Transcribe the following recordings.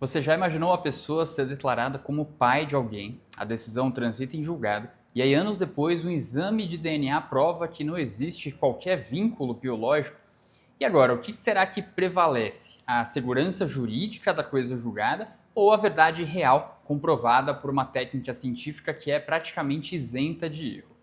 Você já imaginou a pessoa ser declarada como pai de alguém, a decisão transita em julgado, e aí anos depois um exame de DNA prova que não existe qualquer vínculo biológico? E agora, o que será que prevalece? A segurança jurídica da coisa julgada ou a verdade real comprovada por uma técnica científica que é praticamente isenta de erro?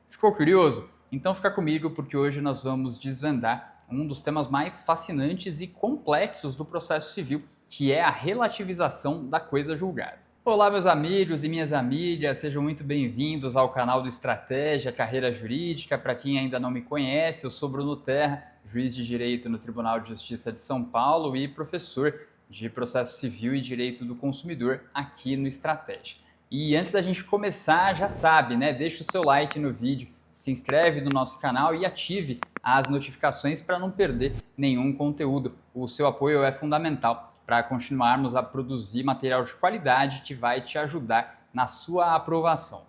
Ficou curioso? Então fica comigo porque hoje nós vamos desvendar um dos temas mais fascinantes e complexos do processo civil, que é a relativização da coisa julgada. Olá, meus amigos e minhas amigas, sejam muito bem-vindos ao canal do Estratégia Carreira Jurídica. Para quem ainda não me conhece, eu sou Bruno Terra, juiz de Direito no Tribunal de Justiça de São Paulo e professor de Processo Civil e Direito do Consumidor aqui no Estratégia. E antes da gente começar, já sabe, né? Deixa o seu like no vídeo, se inscreve no nosso canal e ative as notificações para não perder nenhum conteúdo. O seu apoio é fundamental para continuarmos a produzir material de qualidade que vai te ajudar na sua aprovação.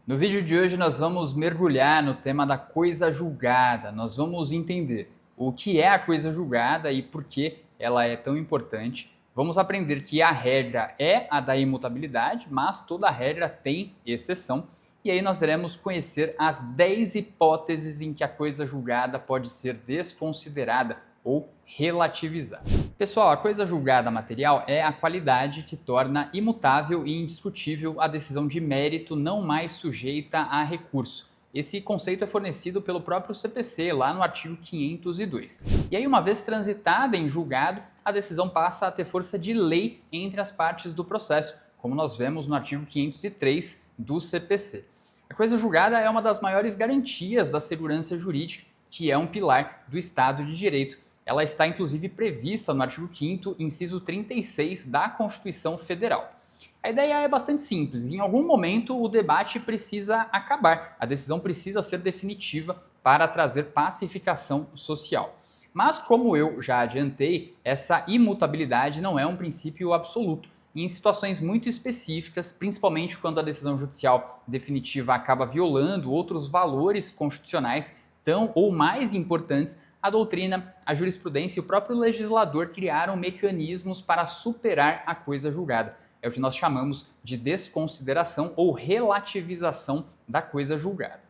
No vídeo de hoje nós vamos mergulhar no tema da coisa julgada. Nós vamos entender o que é a coisa julgada e por que ela é tão importante. Vamos aprender que a regra é a da imutabilidade, mas toda regra tem exceção. E aí nós iremos conhecer as 10 hipóteses em que a coisa julgada pode ser desconsiderada ou relativizada. Pessoal, a coisa julgada material é a qualidade que torna imutável e indiscutível a decisão de mérito não mais sujeita a recurso. Esse conceito é fornecido pelo próprio CPC, lá no artigo 502. E aí, uma vez transitada em julgado, a decisão passa a ter força de lei entre as partes do processo, como nós vemos no artigo 503 do CPC. A coisa julgada é uma das maiores garantias da segurança jurídica, que é um pilar do Estado de Direito. Ela está inclusive prevista no artigo 5º, inciso 36 da Constituição Federal. A ideia é bastante simples. Em algum momento o debate precisa acabar. A decisão precisa ser definitiva para trazer pacificação social. Mas, como eu já adiantei, essa imutabilidade não é um princípio absoluto. Em situações muito específicas, principalmente quando a decisão judicial definitiva acaba violando outros valores constitucionais tão ou mais importantes, a doutrina, a jurisprudência e o próprio legislador criaram mecanismos para superar a coisa julgada. É o que nós chamamos de desconsideração ou relativização da coisa julgada.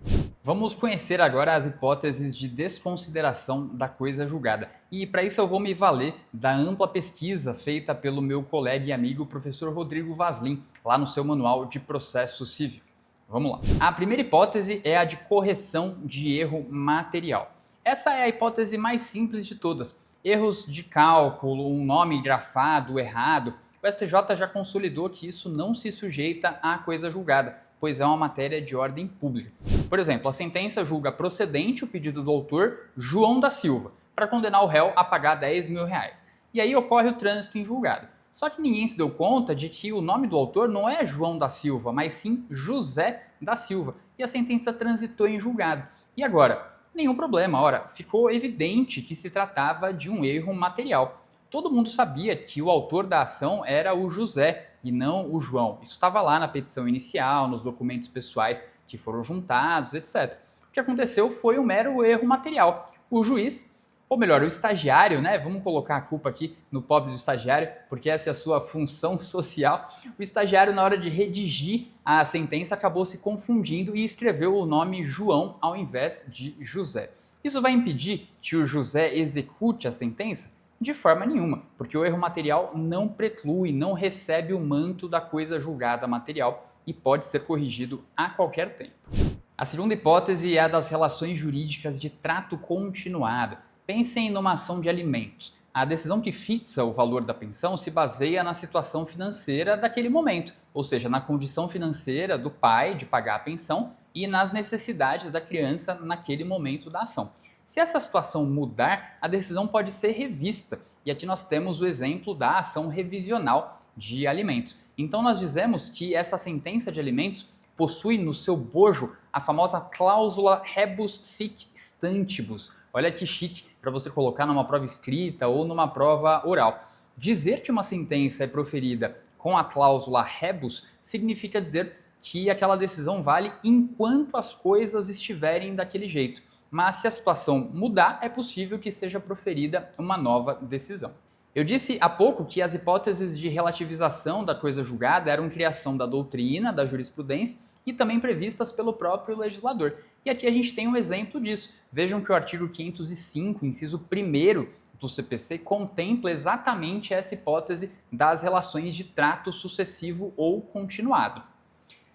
Vamos conhecer agora as hipóteses de desconsideração da coisa julgada. E para isso eu vou me valer da ampla pesquisa feita pelo meu colega e amigo professor Rodrigo Vaslin, lá no seu Manual de Processo Civil. Vamos lá. A primeira hipótese é a de correção de erro material. Essa é a hipótese mais simples de todas. Erros de cálculo, um nome grafado errado. O STJ já consolidou que isso não se sujeita à coisa julgada, pois é uma matéria de ordem pública. Por exemplo, a sentença julga procedente o pedido do autor João da Silva para condenar o réu a pagar R$10.000. E aí ocorre o trânsito em julgado. Só que ninguém se deu conta de que o nome do autor não é João da Silva, mas sim José da Silva. E a sentença transitou em julgado. E agora? Nenhum problema. Ora, ficou evidente que se tratava de um erro material. Todo mundo sabia que o autor da ação era o José e não o João. Isso estava lá na petição inicial, nos documentos pessoais que foram juntados, etc. O que aconteceu foi um mero erro material. O juiz, ou melhor, o estagiário, né? Vamos colocar a culpa aqui no pobre do estagiário, porque essa é a sua função social. O estagiário, na hora de redigir a sentença, acabou se confundindo e escreveu o nome João ao invés de José. Isso vai impedir que o José execute a sentença? De forma nenhuma, porque o erro material não preclui, não recebe o manto da coisa julgada material e pode ser corrigido a qualquer tempo. A segunda hipótese é a das relações jurídicas de trato continuado. Pensem numa ação de alimentos. A decisão que fixa o valor da pensão se baseia na situação financeira daquele momento, ou seja, na condição financeira do pai de pagar a pensão e nas necessidades da criança naquele momento da ação. Se essa situação mudar, a decisão pode ser revista. E aqui nós temos o exemplo da ação revisional de alimentos. Então nós dizemos que essa sentença de alimentos possui no seu bojo a famosa cláusula rebus sic stantibus. Olha que chique para você colocar numa prova escrita ou numa prova oral. Dizer que uma sentença é proferida com a cláusula rebus significa dizer que aquela decisão vale enquanto as coisas estiverem daquele jeito. Mas se a situação mudar, é possível que seja proferida uma nova decisão. Eu disse há pouco que as hipóteses de relativização da coisa julgada eram criação da doutrina, da jurisprudência e também previstas pelo próprio legislador. E aqui a gente tem um exemplo disso. Vejam que o artigo 505, inciso 1º do CPC, contempla exatamente essa hipótese das relações de trato sucessivo ou continuado.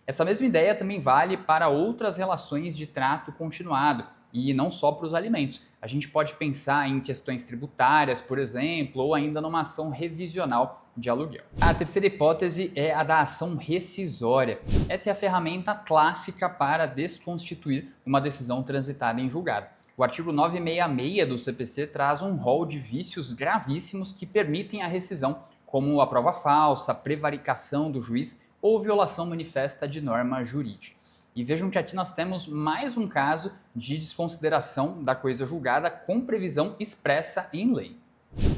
Essa mesma ideia também vale para outras relações de trato continuado, e não só para os alimentos. A gente pode pensar em questões tributárias, por exemplo, ou ainda numa ação revisional de aluguel. A terceira hipótese é a da ação rescisória. Essa é a ferramenta clássica para desconstituir uma decisão transitada em julgado. O artigo 966 do CPC traz um rol de vícios gravíssimos que permitem a rescisão, como a prova falsa, prevaricação do juiz ou violação manifesta de norma jurídica. E vejam que aqui nós temos mais um caso de desconsideração da coisa julgada com previsão expressa em lei.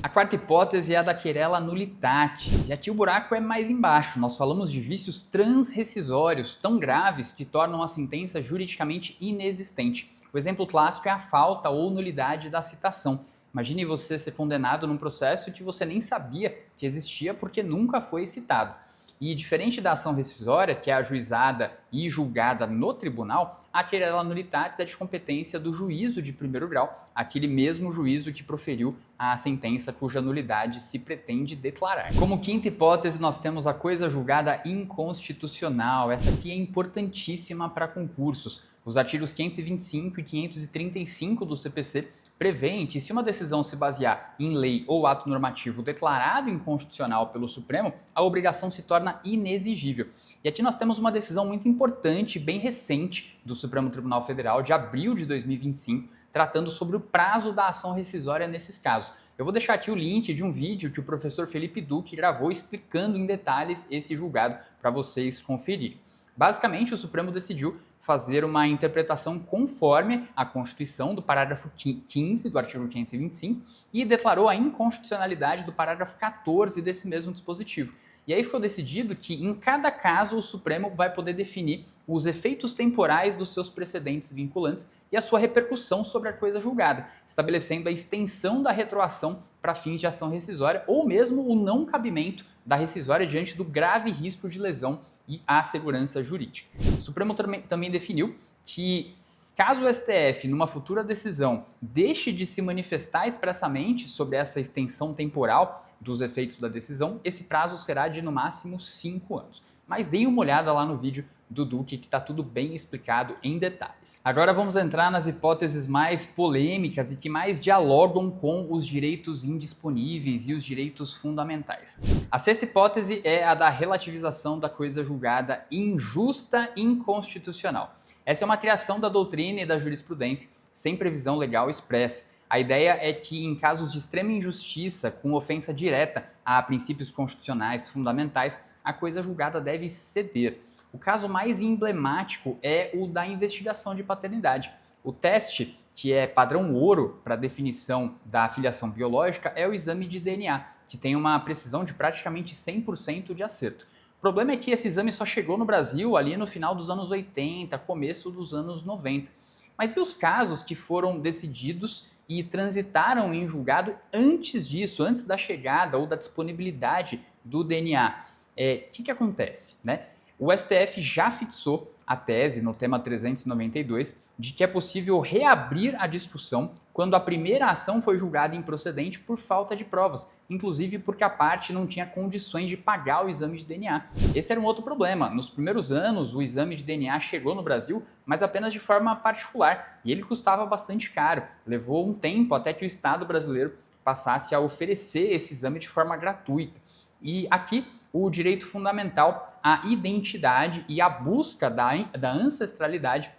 A quarta hipótese é a da querela nullitatis, e aqui o buraco é mais embaixo. Nós falamos de vícios transrescisórios tão graves que tornam a sentença juridicamente inexistente. O exemplo clássico é a falta ou nulidade da citação. Imagine você ser condenado num processo que você nem sabia que existia porque nunca foi citado. E diferente da ação rescisória, que é ajuizada e julgada no tribunal, a querela nullitatis é de competência do juízo de primeiro grau, aquele mesmo juízo que proferiu a sentença cuja nulidade se pretende declarar. Como quinta hipótese, nós temos a coisa julgada inconstitucional. Essa aqui é importantíssima para concursos. Os artigos 525 e 535 do CPC prevêem que, se uma decisão se basear em lei ou ato normativo declarado inconstitucional pelo Supremo, a obrigação se torna inexigível. E aqui nós temos uma decisão muito importante, bem recente, do Supremo Tribunal Federal, de abril de 2025, tratando sobre o prazo da ação rescisória nesses casos. Eu vou deixar aqui o link de um vídeo que o professor Felipe Duque gravou explicando em detalhes esse julgado para vocês conferirem. Basicamente, o Supremo decidiu fazer uma interpretação conforme a Constituição do parágrafo 15 do artigo 525 e declarou a inconstitucionalidade do parágrafo 14 desse mesmo dispositivo. E aí ficou decidido que, em cada caso, o Supremo vai poder definir os efeitos temporais dos seus precedentes vinculantes e a sua repercussão sobre a coisa julgada, estabelecendo a extensão da retroação para fins de ação rescisória ou mesmo o não cabimento da rescisória diante do grave risco de lesão à segurança jurídica. O Supremo também definiu que, caso o STF, numa futura decisão, deixe de se manifestar expressamente sobre essa extensão temporal dos efeitos da decisão, esse prazo será de no máximo 5 anos. Mas deem uma olhada lá no vídeo do Duque, que está tudo bem explicado em detalhes. Agora vamos entrar nas hipóteses mais polêmicas e que mais dialogam com os direitos indisponíveis e os direitos fundamentais. A sexta hipótese é a da relativização da coisa julgada injusta e inconstitucional. Essa é uma criação da doutrina e da jurisprudência sem previsão legal expressa. A ideia é que, em casos de extrema injustiça, com ofensa direta a princípios constitucionais fundamentais, a coisa julgada deve ceder. O caso mais emblemático é o da investigação de paternidade. O teste, que é padrão ouro para a definição da filiação biológica, é o exame de DNA, que tem uma precisão de praticamente 100% de acerto. O problema é que esse exame só chegou no Brasil ali no final dos anos 80, começo dos anos 90. Mas e os casos que foram decididos e transitaram em julgado antes disso, antes da chegada ou da disponibilidade do DNA? O que acontece, né? O STF já fixou a tese no tema 392 de que é possível reabrir a discussão quando a primeira ação foi julgada improcedente por falta de provas, inclusive porque a parte não tinha condições de pagar o exame de DNA. Esse era um outro problema. Nos primeiros anos, o exame de DNA chegou no Brasil, mas apenas de forma particular, e ele custava bastante caro. Levou um tempo até que o Estado brasileiro passasse a oferecer esse exame de forma gratuita. E aqui o direito fundamental à identidade e a busca da ancestralidade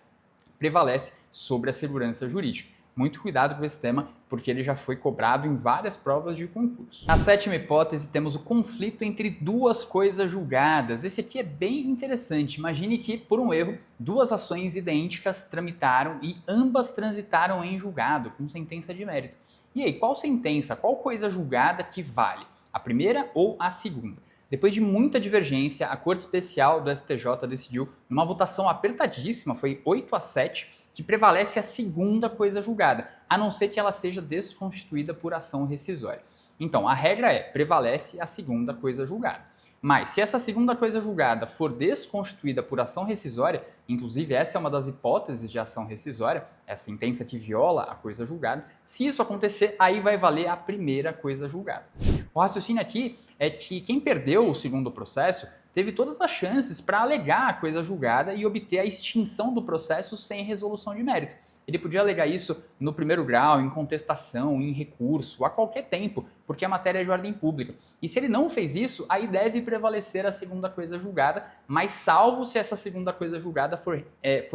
prevalece sobre a segurança jurídica. Muito cuidado com esse tema, porque ele já foi cobrado em várias provas de concurso. Na sétima hipótese, temos o conflito entre duas coisas julgadas. Esse aqui é bem interessante. Imagine que, por um erro, duas ações idênticas tramitaram e ambas transitaram em julgado, com sentença de mérito. E aí, qual sentença, qual coisa julgada que vale? A primeira ou a segunda? Depois de muita divergência, a Corte Especial do STJ decidiu, numa votação apertadíssima, foi 8-7, que prevalece a segunda coisa julgada, a não ser que ela seja desconstituída por ação rescisória. Então, a regra é, prevalece a segunda coisa julgada. Mas, se essa segunda coisa julgada for desconstituída por ação rescisória, inclusive essa é uma das hipóteses de ação rescisória, é a sentença que viola a coisa julgada, se isso acontecer, aí vai valer a primeira coisa julgada. O raciocínio aqui é que quem perdeu o segundo processo teve todas as chances para alegar a coisa julgada e obter a extinção do processo sem resolução de mérito. Ele podia alegar isso no primeiro grau, em contestação, em recurso, a qualquer tempo, porque a matéria é de ordem pública. E se ele não fez isso, aí deve prevalecer a segunda coisa julgada, mas salvo se essa segunda coisa julgada for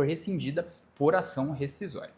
rescindida por ação rescisória.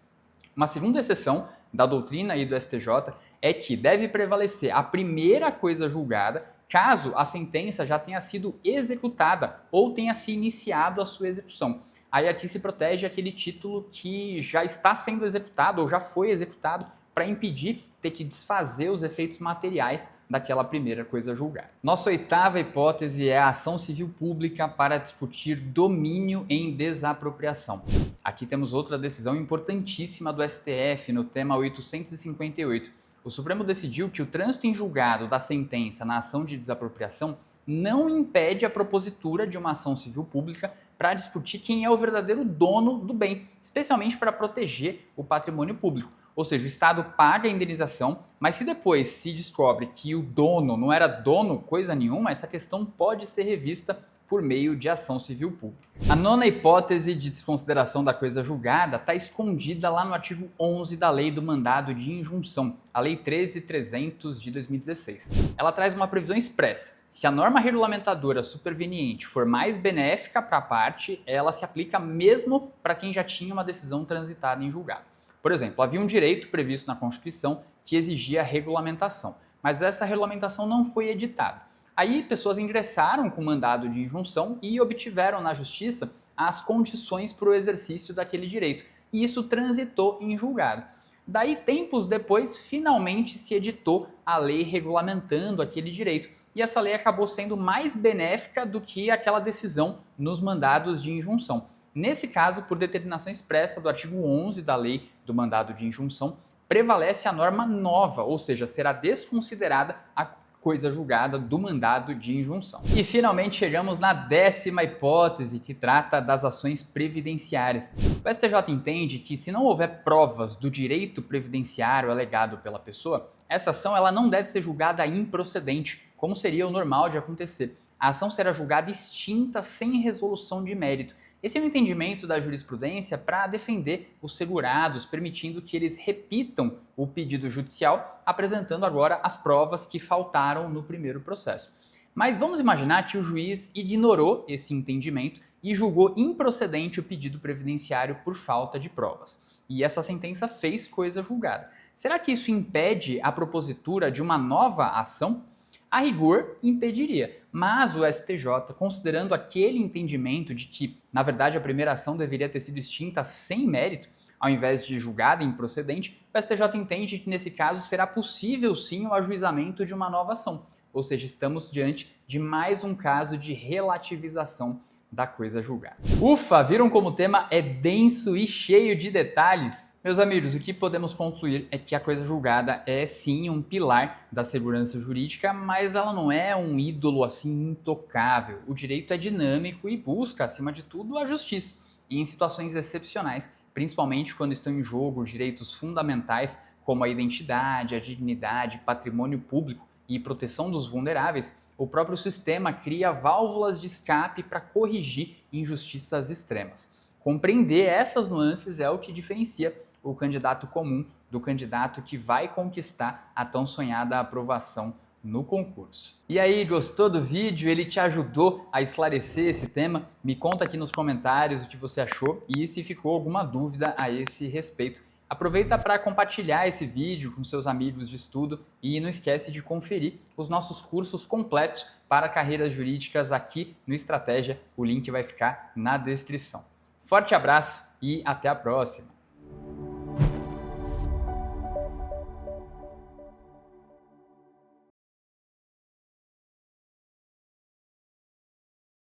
Uma segunda exceção da doutrina e do STJ é que deve prevalecer a primeira coisa julgada caso a sentença já tenha sido executada ou tenha se iniciado a sua execução. Aí aqui se protege aquele título que já está sendo executado ou já foi executado para impedir ter que desfazer os efeitos materiais daquela primeira coisa julgada. Nossa oitava hipótese é a ação civil pública para discutir domínio em desapropriação. Aqui temos outra decisão importantíssima do STF no tema 858. O Supremo decidiu que o trânsito em julgado da sentença na ação de desapropriação não impede a propositura de uma ação civil pública para discutir quem é o verdadeiro dono do bem, especialmente para proteger o patrimônio público. Ou seja, o Estado paga a indenização, mas se depois se descobre que o dono não era dono coisa nenhuma, essa questão pode ser revista por meio de ação civil pública. A nona hipótese de desconsideração da coisa julgada está escondida lá no artigo 11 da Lei do Mandado de Injunção, a Lei 13.300 de 2016. Ela traz uma previsão expressa. Se a norma regulamentadora superveniente for mais benéfica para a parte, ela se aplica mesmo para quem já tinha uma decisão transitada em julgado. Por exemplo, havia um direito previsto na Constituição que exigia regulamentação, mas essa regulamentação não foi editada. Aí pessoas ingressaram com mandado de injunção e obtiveram na justiça as condições para o exercício daquele direito. E isso transitou em julgado. Daí, tempos depois, finalmente se editou a lei regulamentando aquele direito. E essa lei acabou sendo mais benéfica do que aquela decisão nos mandados de injunção. Nesse caso, por determinação expressa do artigo 11 da lei do mandado de injunção, prevalece a norma nova, ou seja, será desconsiderada a coisa julgada do mandado de injunção. E finalmente chegamos na 10ª hipótese, que trata das ações previdenciárias. O STJ entende que se não houver provas do direito previdenciário alegado pela pessoa, essa ação ela não deve ser julgada improcedente, como seria o normal de acontecer. A ação será julgada extinta sem resolução de mérito. Esse é o entendimento da jurisprudência para defender os segurados, permitindo que eles repitam o pedido judicial, apresentando agora as provas que faltaram no primeiro processo. Mas vamos imaginar que o juiz ignorou esse entendimento e julgou improcedente o pedido previdenciário por falta de provas. E essa sentença fez coisa julgada. Será que isso impede a propositura de uma nova ação? A rigor, impediria, mas o STJ, considerando aquele entendimento de que, na verdade, a primeira ação deveria ter sido extinta sem mérito, ao invés de julgada improcedente, o STJ entende que, nesse caso, será possível sim o ajuizamento de uma nova ação. Ou seja, estamos diante de mais um caso de relativização da coisa julgada. Ufa, viram como o tema é denso e cheio de detalhes? Meus amigos, o que podemos concluir é que a coisa julgada é sim um pilar da segurança jurídica, mas ela não é um ídolo assim intocável. O direito é dinâmico e busca, acima de tudo, a justiça. E em situações excepcionais, principalmente quando estão em jogo direitos fundamentais como a identidade, a dignidade, patrimônio público e proteção dos vulneráveis, o próprio sistema cria válvulas de escape para corrigir injustiças extremas. Compreender essas nuances é o que diferencia o candidato comum do candidato que vai conquistar a tão sonhada aprovação no concurso. E aí, gostou do vídeo? Ele te ajudou a esclarecer esse tema? Me conta aqui nos comentários o que você achou e se ficou alguma dúvida a esse respeito. Aproveita para compartilhar esse vídeo com seus amigos de estudo e não esquece de conferir os nossos cursos completos para carreiras jurídicas aqui no Estratégia. O link vai ficar na descrição. Forte abraço e até a próxima!